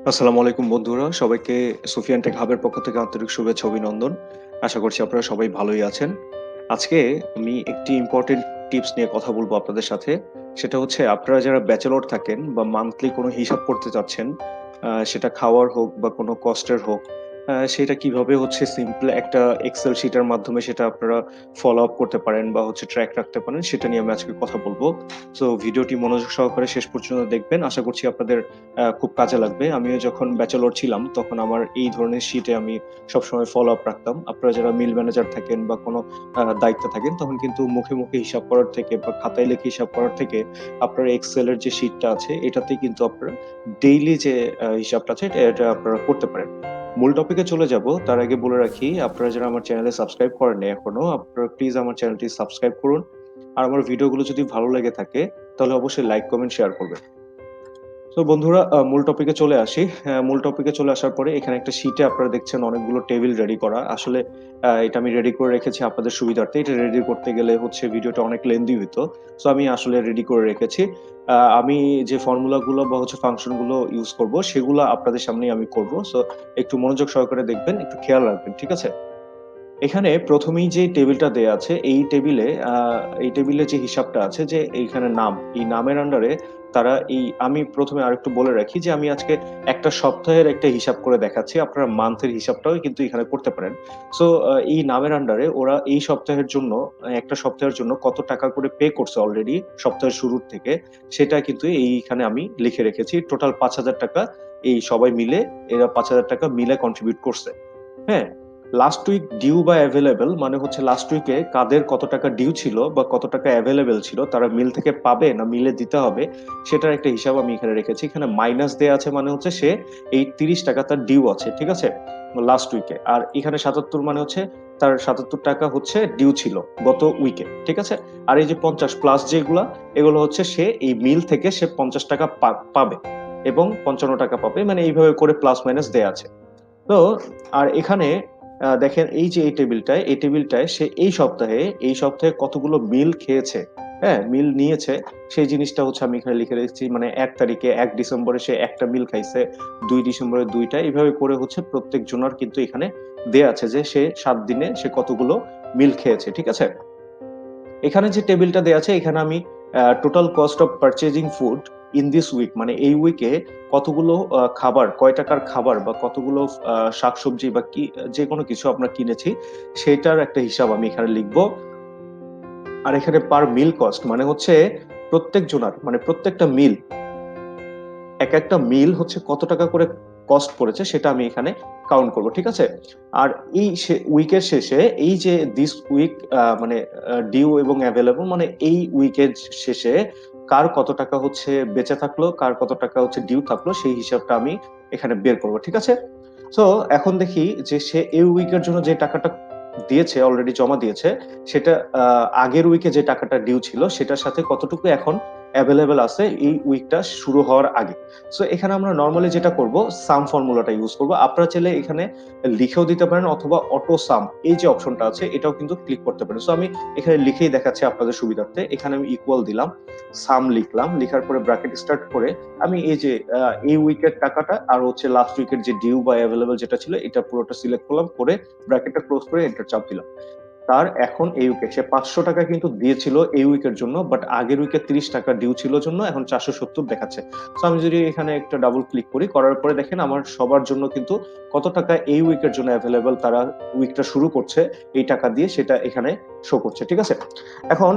আসসালামু আলাইকুম বন্ধুরা, সবাইকে সুফিয়ান টেক হাবের পক্ষ থেকে আন্তরিক শুভেচ্ছা অভিনন্দন। আশা করছি আপনারা সবাই ভালোই আছেন। আজকে আমি একটি ইম্পর্টেন্ট টিপস নিয়ে কথা বলবো আপনাদের সাথে। সেটা হচ্ছে আপনারা যারা ব্যাচেলর থাকেন বা মান্থলি কোনো হিসাব করতে চাচ্ছেন, সেটা খাওয়ার হোক বা কোনো কস্টের হোক, সেটা কিভাবে হচ্ছে সিম্পল একটা এক্সেল শিটের মাধ্যমে সেটা আপনারা ফলো আপ করতে পারেন বা হচ্ছে ট্র্যাক রাখতে পারেন, সেটা নিয়ে আমি আজকে কথা বলবো। সো ভিডিওটি মনোযোগ সহকারে শেষ পর্যন্ত দেখবেন। আশা করছি আপনাদের খুব কাজে লাগবে। আমিও যখন ব্যাচেলর ছিলাম তখন আমার এই ধরনের শিটে আমি সবসময় ফলো আপ রাখতাম। আপনারা যারা মিল ম্যানেজার থাকেন বা কোনো দায়িত্বে থাকেন তখন কিন্তু মুখে, মুখে হিসাব করার থেকে বা খাতায় লিখে হিসাব করার থেকে আপনার এক্সেল এর যে শিটটা আছে এটাতেই কিন্তু আপনারা ডেইলি যে হিসাবটা আছে এটা আপনারা করতে পারেন। মূল টপিকে চলে যাব। তার আগে বলে রাখি, আপনারা যারা আমার চ্যানেলে সাবস্ক্রাইব করেননি এখনো, আপনারা প্লিজ আমার চ্যানেলটি সাবস্ক্রাইব করুন। আর আমার ভিডিওগুলো যদি ভালো লেগে থাকে তাহলে অবশ্যই লাইক, কমেন্ট, শেয়ার করবেন। তো বন্ধুরা, মূল টপিকে চলে আসি। মূল টপিকে চলে আসার পরে এখানে একটা শিটে আপনারা দেখছেন অনেকগুলো টেবিল রেডি করা। আসলে এটা আমি রেডি করে রেখেছি আপনাদের সুবিধার্থে। এটা রেডি করতে গেলে হচ্ছে ভিডিওটা অনেক লেন্দি হইতো। সো আমি আসলে রেডি করে রেখেছি। আমি যে ফর্মুলা গুলো বা হচ্ছে ফাংশন গুলো ইউজ করব সেগুলো আপনাদের সামনেই আমি করব। সো একটু মনোযোগ সহকারে দেখবেন, একটু খেয়াল রাখবেন। ঠিক আছে? এখানে ১ম এই যে টেবিলটা দেয়া আছে, এই টেবিলে যে হিসাবটা আছে, যে এইখানে নাম, এই নামের আন্ডারে তারা আমি ১ম এ আরেকটু বলে রাখি যে আমি আজকে একটা সপ্তাহের একটা হিসাব করে দেখাচ্ছি। আপনারা মান্থের হিসাবটাও কিন্তু এখানে করতে পারেন। সো এই নামের আন্ডারে ওরা এই সপ্তাহের জন্য, একটা সপ্তাহের জন্য কত টাকা করে পে করছে অলরেডি সপ্তাহের শুরুর থেকে, সেটা কিন্তু এইখানে আমি লিখে রেখেছি। টোটাল ৳৫,০০০ এই সবাই মিলে, এরা ৳৫,০০০ মিলে কন্ট্রিবিউট করছে। হ্যাঁ? লাস্ট উইক ডিউ বা এভেইলেবল মানে হচ্ছে লাস্ট উইকে কাদের কত টাকা ডিউ ছিল বা কত টাকা এভেইলেবল ছিল, তারা মিল থেকে পাবে না মিলে দিতে হবে, সেটার একটা হিসাব আমি এখানে রেখেছি। এখানে মাইনাস দেয়া আছে মানে হচ্ছে সে এই ৳৩০ তার ডিউ আছে। ঠিক আছে? লাস্ট উইকে। আর এখানে ৭৭ মানে হচ্ছে তার ৳৭৭ হচ্ছে ডিউ ছিল গত উইকে। ঠিক আছে? আর এই যে ৫০ প্লাস যেগুলা, এগুলো হচ্ছে সে এই মিল থেকে সে ৳৫০ পাবে এবং ৳৫৫ পাবে। মানে এইভাবে করে প্লাস মাইনাস দেয়া আছে। তো আর এখানে দেখেন এই যে এই টেবিলটায় সে এই সপ্তাহে কতগুলো মিল খেয়েছে, হ্যাঁ? মিল নিয়েছে, সেই জিনিসটা হচ্ছে আমি এখানে লিখে রেখেছি। মানে ১ তারিখে ১ ডিসেম্বরে সে ১ টা মিল খাইছে, ২ ডিসেম্বরে ২ টা। এভাবে করে হচ্ছে প্রত্যেক জনার কিন্তু এখানে দেয়া আছে যে সে ৭ দিনে সে কতগুলো মিল খেয়েছে। ঠিক আছে? এখানে যে টেবিলটা দেয়া আছে এখানে আমি total cost of purchasing food in this week, মানে এই উইকে কতগুলো খাবার, কয় টাকার খাবার বা কতগুলো শাকসবজি বা যেকোনো কিছু আমরা কিনেছি সেটার একটা হিসাব আমি এখানে লিখবো। আর এখানে পার মিল কস্ট মানে হচ্ছে প্রত্যেক জনার, মানে প্রত্যেকটা মিল, একেকটা মিল হচ্ছে কত টাকা করে কস্ট পড়েছে সেটা আমি এখানে কাউন্ট করব। ঠিক আছে? আর এই উইকের শেষে এই যে দিস উইক, মানে ডিউ এবং এভেইলেবল, মানে এই উইকের শেষে কার কত টাকা হচ্ছে বেঁচে থাকলো, কার কত টাকা হচ্ছে ডিউ থাকলো, সেই হিসাবটা আমি এখানে বের করব। ঠিক আছে? সো এখন দেখি যে সে এই উইকের জন্য যে টাকাটা দিয়েছে, অলরেডি জমা দিয়েছে, সেটা আগের উইকে যে টাকাটা ডিউ ছিল সেটার সাথে কতটুকু এখন এভেইলেবল আছে এই উইকটা শুরু হওয়ার আগে। সো এখানে আমরা নরমালি যেটা করব, সাম ফর্মুলাটা ইউজ করব। আপনারা চাইলে এখানে লিখেও দিতে পারেন অথবা অটো সাম এই যে অপশনটা আছে এটাও কিন্তু ক্লিক করতে পারেন। সো আমি এখানে লিখেই দেখাচ্ছি আপনাদের সুবিধার্থে। এখানে আমি ইকুয়াল দিলাম, সাম লিখলাম, লিখার পরে ব্র্যাকেট স্টার্ট করে আমি এই যে এই উইকের টাকাটা আর হচ্ছে লাস্ট উইকের যে ডিউ বা এভেইলেবল যেটা ছিল এটা পুরোটা সিলেক্ট করলাম, করে ব্র্যাকেটটা ক্লোজ করে এন্টার চাপ দিলাম। তার এখন এই উইকে সে ৳৫০০ কিন্তু দিয়েছিল এই উইকের জন্য, বাট আগের উইকে ৳৩০ ডিউ ছিল জন্য এখন ৪৭০ দেখাচ্ছে। সো আমি যদি এখানে একটা ডাবল ক্লিক করি, করার পরে দেখেন আমার সবার জন্য কিন্তু কত টাকা এই উইকের জন্য এভেইলেবল, তারা উইকটা শুরু করছে এই টাকা দিয়ে, সেটা এখানে শো করছে। ঠিক আছে? এখন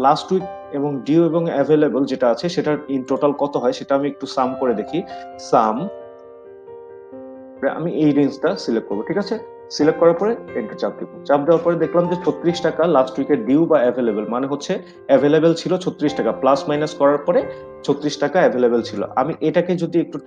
লাস্ট উইক এবং ডিউ এবং এভেইলেবল যেটা আছে সেটার ইন টোটাল কত হয় সেটা আমি একটু সাম করে দেখি। সাম, আমি এই রেঞ্জটা সিলেক্ট করব। ঠিক আছে? সিলেক্ট করার পরে এন্টার চাপ দিব। চাপ দেওয়ার পরে দেখলাম যে ৳৩৬ লাস্ট উইকের ডিউ বা এভেইলেবল, মানে হচ্ছে এভেইলেবল ছিল ৳৩৬, প্লাস মাইনাস করার পরে ৳৩৬ এভেইলেবল ছিল। আমি এটাকে যদি একটু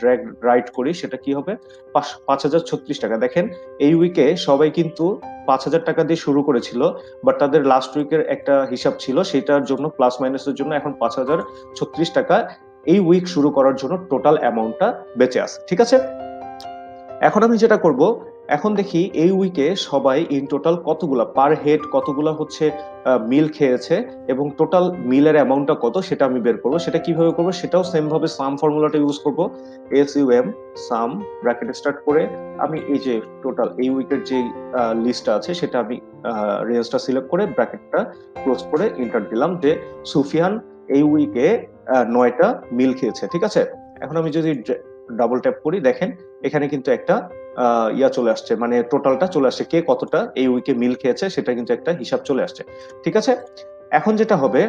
ড্রাগ রাইট করি সেটা কি হবে? ৳৫,০৩৬। দেখেন এই উইকে সবাই কিন্তু ৳৫,০০০ দিয়ে শুরু করেছিল। বাট তাদের লাস্ট উইকের একটা হিসাব ছিল, সেটার জন্য প্লাস মাইনাসের জন্য এখন ৳৫,০৩৬ এই উইক শুরু করার জন্য টোটাল অ্যামাউন্টটা বেঁচে আছে। ঠিক আছে? এখন আমি যেটা করব, এখন দেখি এই উইকে সবাই ইন টোটাল কতগুলা পার হেড কতগুলা হচ্ছে মিল খেয়েছে এবং টোটাল মিলের অ্যামাউন্টটা কত সেটা আমি বের করবো। সেটা কিভাবে করবো সেটাও সেম ভাবে সাম ফর্মুলাটা ইউজ করবো। SUM সাম ব্র্যাকেট স্টার্ট করে আমি এই যে টোটাল এই উইকের যে লিস্টটা আছে সেটা আমি রেঞ্জটা সিলেক্ট করে ব্র্যাকেটটা ক্লোজ করে এন্টার দিলাম যে সুফিয়ান এই উইকে 9টা মিল খেয়েছে। ঠিক আছে, এখন আমি যদি ডাবল ট্যাপ করি দেখেন এখানে কিন্তু একটা ইয়া চলে আসছে, মানে টোটালটা চলে আসছে, কে কতটা এই উইকে মিল খেয়েছে সেটা কিন্তু একটা হিসাব চলে আসছে। ঠিক আছে, এখন যেটা হবে,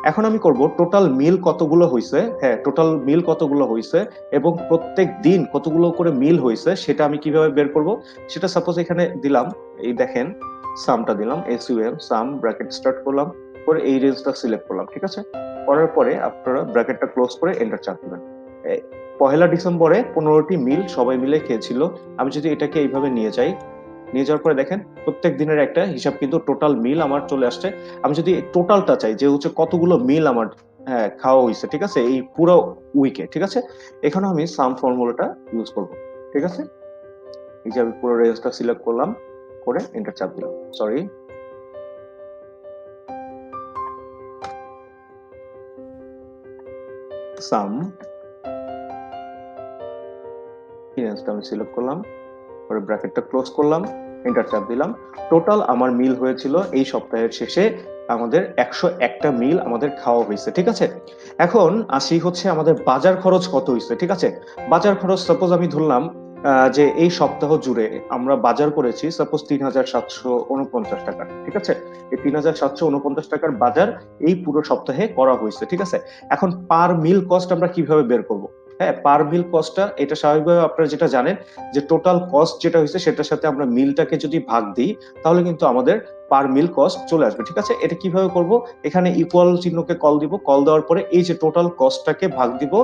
এখন আমি করব টোটাল মিল কতগুলো হয়েছে, হ্যাঁ টোটাল মিল কতগুলো হয়েছে এবং প্রত্যেক দিন কতগুলো করে মিল হয়েছে সেটা আমি কিভাবে বের করব। সেটা সাপোজ এখানে দিলাম, এই দেখেন সামটা দিলাম, SUM সাম ব্র্যাকেট স্টার্ট করলাম করে এই রেঞ্জটা সিলেক্ট করলাম। ঠিক আছে, করার পরে আপনারা ব্র্যাকেটটা ক্লোজ করে এন্টার চাপ দিবেন। পহেলা ডিসেম্বরে 15টি মিল সবাই মিলে খেয়েছিল। আমি যদি এটাকে এইভাবে নিয়ে যাই, নিয়ে যাওয়ার পরে দেখেন প্রত্যেক দিনের একটা হিসাব কিন্তু টোটাল মিল আমার চলে আসছে। আমি যদি টোটালটা চাই যে হচ্ছে কতগুলো মিল আমার হ্যাঁ খাওয়া হয়েছে, ঠিক আছে এই পুরো উইকে, ঠিক আছে, এখানে আমি সাম ফর্মুলাটা ইউজ করব। ঠিক আছে, এই যে আমি পুরো রেঞ্জটা সিলেক্ট করলাম করে এন্টার চাপ দিলাম, সরি সাম রেঞ্জটা আমি সিলেক্ট করলাম করে ব্র্যাকেটটা ক্লোজ করলাম, এন্টার চাপ দিলাম। টোটাল আমার মিল হয়েছিল এই সপ্তাহের শেষে আমাদের 101টা মিল আমাদের খাওয়া হয়েছে। ঠিক আছে, এখন আসি হচ্ছে আমাদের বাজার খরচ কত হয়েছে। ঠিক আছে, বাজার খরচ সাপোজ আমি ধরলাম যে এই সপ্তাহ জুড়ে আমরা বাজার করেছি সাপোজ 3749 টাকা। ঠিক আছে, এই 3749 টাকার বাজার এই পুরো সপ্তাহে করা হয়েছে। ঠিক আছে, এখন পার মিল কস্ট আমরা কিভাবে বের করব। হ্যাঁ, পার মিল কস্টটা এটা স্বাভাবিকভাবে আপনারা যেটা জানেন যে টোটাল কস্ট যেটা হয়েছে সেটার সাথে আমরা মিলটাকে যদি ভাগ দিই তাহলে কিন্তু আমাদের পার মিল কস্ট চলে আসবে। ঠিক আছে, এটা কিভাবে করব, এখানে ইকুয়াল চিহ্নকে কল দিব, কল দেওয়ার পরে এই যে টোটাল কস্টটাকে ভাগ দিব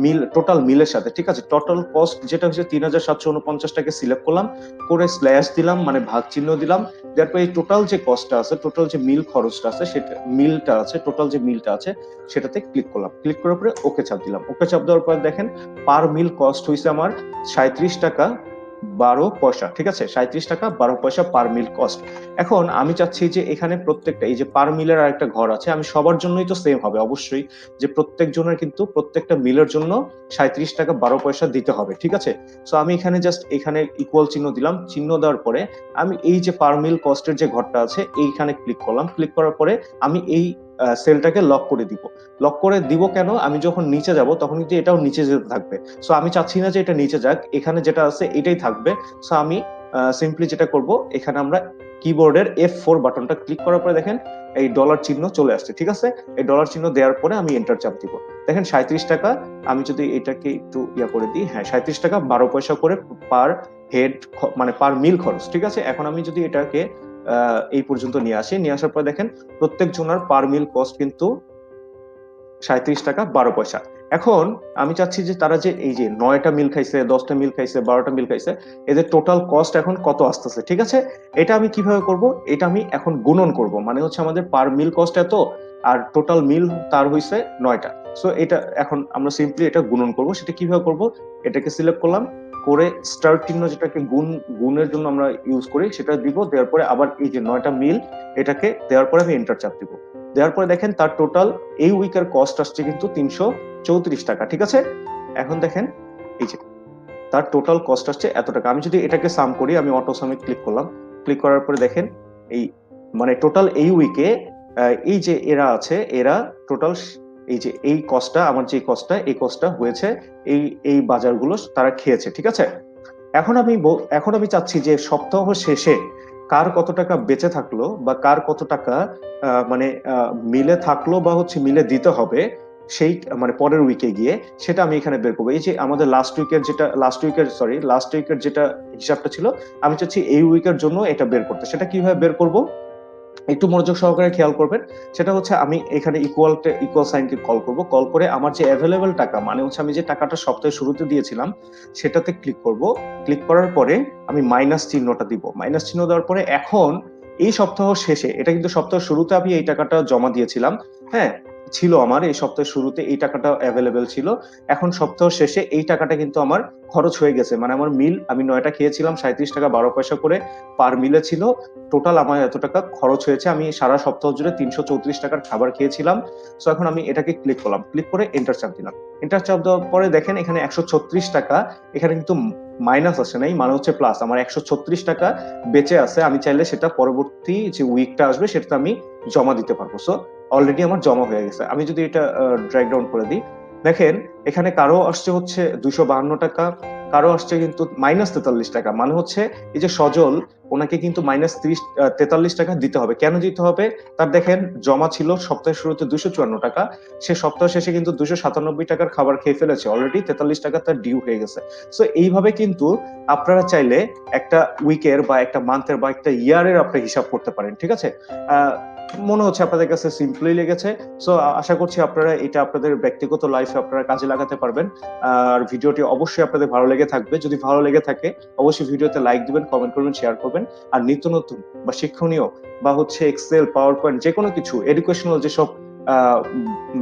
মিল টোটাল মিলের সাথে। ঠিক আছে, টোটাল কস্ট যেটা হচ্ছে 3749টাকে সিলেক্ট করলাম করে স্ল্যাশ দিলাম, মানে ভাগ চিহ্ন দিলাম, তারপর এই টোটাল যে কস্টটা আছে, টোটাল যে মিল খরচটা আছে, সেটা মিলটা আছে, টোটাল যে মিলটা আছে সেটাতে ক্লিক করলাম, ক্লিক করার পরে ওকে চাপ দিলাম। ওকে চাপ দেওয়ার পর দেখেন পার মিল কস্ট হয়েছে আমার 37 টাকা 12 পয়সা। ঠিক আছে, 37 টাকা 12 পয়সা পার মিল কস্ট। এখন আমি চাচ্ছি যে এখানে প্রত্যেকটা এই যে পার মিলের আরেকটা ঘর আছে, আমি সবার জন্যই তো সেম হবে অবশ্যই, যে প্রত্যেক জনের কিন্তু প্রত্যেকটা মিলের জন্য 37 টাকা 12 পয়সা দিতে হবে। ঠিক আছে, সো আমি এখানে জাস্ট এখানে ইকুয়াল চিহ্ন দিলাম, চিহ্ন দেওয়ার পরে আমি এই যে পার মিল কস্টের যে ঘরটা আছে এইখানে ক্লিক করলাম, ক্লিক করার পরে আমি এই সেলটাকে লক করে দিব। লক করে দিব কেন, আমি যখন নিচে যাব তখন কিন্তু এটাও নিচে যেতে থাকবে। সো আমি চাচ্ছি না যে এটা নিচে যাক, এখানে যেটা আছে এটাই থাকবে। সো আমি সিম্পলি যেটা করব, এখানে আমরা কিবোর্ডের F4 বাটনটা ক্লিক করার পরে দেখেন এই ডলার চিহ্ন চলে আসছে। ঠিক আছে, এই ডলার চিহ্ন দেওয়ার পরে আমি এন্টার চাপ দিব। দেখেন 37 টাকা, আমি যদি এটাকে একটু ইয়া করে দিই, হ্যাঁ 37 টাকা 12 পয়সা করে পার হেড, মানে পার মিল খরচ। ঠিক আছে, এখন আমি যদি এটাকে এই পর্যন্ত নিয়ে আসি, নিয়ে আসার পর দেখেন প্রত্যেক জনের পার মিল কস্ট কিন্তু 37 টাকা 12 পয়সা। এখন আমি চাচ্ছি যে তারা যে এই যে 9টা মিল খাইছে, 10টা মিল খাইছে, 12টা মিল খাইছে, এদের টোটাল কস্ট এখন কত আসতেছে। ঠিক আছে, এটা আমি কিভাবে করব, এটা আমি এখন গুণন করব, মানে হচ্ছে আমাদের পার মিল কস্ট এত আর টোটাল মিল তার হইছে 9টা। সো এটা এখন আমরা সিম্পলি এটা গুণন করব। সেটা কিভাবে করব, এটাকে সিলেক্ট করলাম করে স্টার চিহ্ন যেটাকে গুণের জন্য আমরা ইউজ করি সেটা দিব, দেওয়ার পরে আবার এই যে 9টা মিল এটাকে দেওয়ার পরে আমি এন্টার চাপ দিব। দেওয়ার পরে দেখেন তার টোটাল এই উইকের কস্ট আসছে কিন্তু 334 টাকা। ঠিক আছে, এখন দেখেন এই যে তার টোটাল কস্ট আসছে এত টাকা। আমি যদি এটাকে সাম করি, আমি অটো সামে ক্লিক করলাম, ক্লিক করার পরে দেখেন এই মানে টোটাল এই উইকে এই যে এরা আছে, এরা টোটাল এই যে এই কস্টটা, আমার যে কস্টটা, এই কস্টটা হয়েছে এই এই বাজারগুলো তারা খেয়েছে। ঠিক আছে, এখন আমি চাচ্ছি যে সপ্তাহ শেষে কার কত টাকা বেঁচে থাকলো বা কার কত টাকা মানে মিলে থাকলো বা হচ্ছে মিলে দিতে হবে সেই মানে পরের উইকে গিয়ে, সেটা আমি এখানে বের করবো। এই যে আমাদের লাস্ট উইকের যেটা হিসাবটা ছিল, আমি চাচ্ছি এই উইকের জন্য এটা বের করতে। সেটা কিভাবে বের করব একটু মনোযোগ সহকারে খেয়াল করবেন। সেটা হচ্ছে আমি এখানে ইকুয়াল সাইনকে কল করব, কল করে আমার যে অ্যাভেলেবল টাকা, মানে হচ্ছে আমি যে টাকাটা সপ্তাহের শুরুতে দিয়েছিলাম সেটাতে ক্লিক করব। ক্লিক করার পরে আমি মাইনাস চিহ্নটা দিব, মাইনাস চিহ্ন দেওয়ার পরে এখন এই সপ্তাহ শেষে, এটা কিন্তু সপ্তাহ শুরুতে আমি এই টাকাটা জমা দিয়েছিলাম, হ্যাঁ ছিল আমার এই সপ্তাহের শুরুতে এই টাকাটা অ্যাভেলেবেল ছিল। এখন সপ্তাহ শেষে এই টাকাটা কিন্তু আমার খরচ হয়ে গেছে। মানে আমার মিল আমি ৯ টা খেয়েছিলাম ৳৩৭.১২ করে পার মিলে ছিল। টোটাল আমার এত টাকা খরচ হয়েছে। আমি সারা সপ্তাহ জুড়ে ৳৩34 র খাবার খেয়েছিলাম। সো এখন আমি এটাকে ক্লিক করলাম। ক্লিক করে এন্টার চাপ দিলাম। এন্টার চাপ দেওয়ার পরে দেখেন এখানে ৳১৩৬ এখানে কিন্তু মাইনাস আসে নাই, মানে হচ্ছে প্লাস। আমার ৳১৩৬ বেঁচে আছে। আমি চাইলে সেটা পরবর্তী যে উইকটা আসবে সেটাতে আমি জমা দিতে পারবো। সো অলরেডি আমার জমা হয়ে গেছে। আমি যদি এটা ড্রাগ ডাউন করে দিই, দেখেন এখানে কারো আসছে হচ্ছে ৳২৫২, কারো আসছে কিন্তু -৳৪৩। মানে হচ্ছে এই যে সজল, ওনাকে কিন্তু -43 দিতে হবে। কেন দিতে হবে? তার দেখেন জমা ছিল সপ্তাহের শুরুতে ৳২৫৪, সে সপ্তাহ শেষে কিন্তু ৳২৯৭ র খাবার খেয়ে ফেলেছে। অলরেডি ৳৪৩ তার ডিউ হয়ে গেছে। সো এইভাবে কিন্তু আপনারা চাইলে একটা উইকের বা একটা মান্থের বা একটা ইয়ারের আপনি হিসাব করতে পারেন। ঠিক আছে? আ মনে হচ্ছে আপনাদের কাছে সিম্পলই লেগেছে। সো আশা করছি আপনারা এটা আপনাদের ব্যক্তিগত লাইফে আপনারা কাজে লাগাতে পারবেন। আর ভিডিওটি অবশ্যই আপনাদের ভালো লেগে থাকবে। যদি ভালো লেগে থাকে অবশ্যই ভিডিওতে লাইক দিবেন, কমেন্ট করবেন, শেয়ার করবেন। আর নিত্য নতুন বা শিক্ষণীয় বা হচ্ছে এক্সেল, পাওয়ার পয়েন্ট যেকোনো কিছু এডুকেশনাল যেসব আ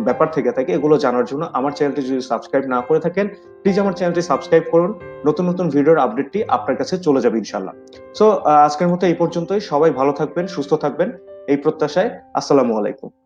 ব্যাপার থেকে থাকে এগুলো জানার জন্য আমার চ্যানেলটি যদি সাবস্ক্রাইব না করে থাকেন, প্লিজ আমার চ্যানেলটি সাবস্ক্রাইব করুন। নতুন, নতুন ভিডিওর আপডেটটি আপনার কাছে চলে যাবে ইনশাআল্লাহ। সো আজকের মতো এই পর্যন্তই। সবাই ভালো থাকবেন, সুস্থ থাকবেন এই প্রত্যাশায়। আসসালামু আলাইকুম।